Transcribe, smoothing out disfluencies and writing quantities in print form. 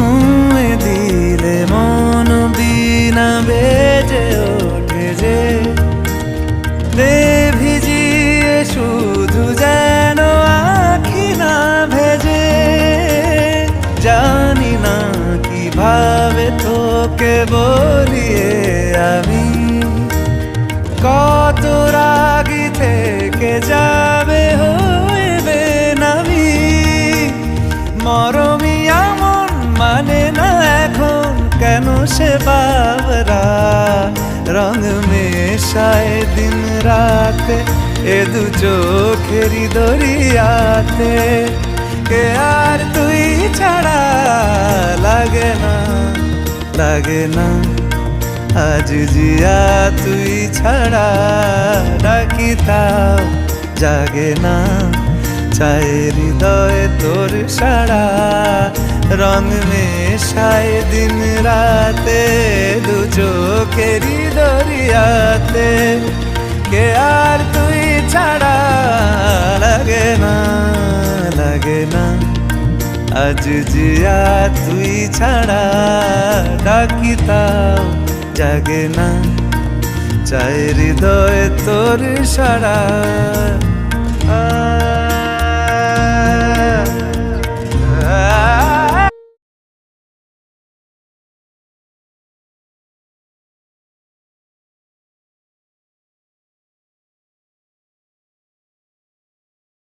ছুঁয়ে দিলে মন বিনা বেজে ওঠে যে দে ভিজিয়ে শুধু যেন আখি না ভেজে। জানি না কিভাবে তোকে বলিয়ে আমি কত রাগি থেকে যাবে হইবে নামি। মরমি এমন মানে না এখন কেন সে বাবরা রং মেশায় দিন রাতে এ দু চোখেরই দরিয়াতে। কে আর তুই ছাড়া লাগে না লাগে না আজ জিয়া তুই ছাড়া ডাকি তাও জাগে না। চায় হৃদয় তোর সারা রং মেশায় দিন রাতে দু চোখেরই দরিয়াতে। কে আর তুই ছাড়া লাগে না লাগে না আজ জিয়া তুই ছাড়া ডাকি তাও জাগে না। চায় হৃদয় তোর সারা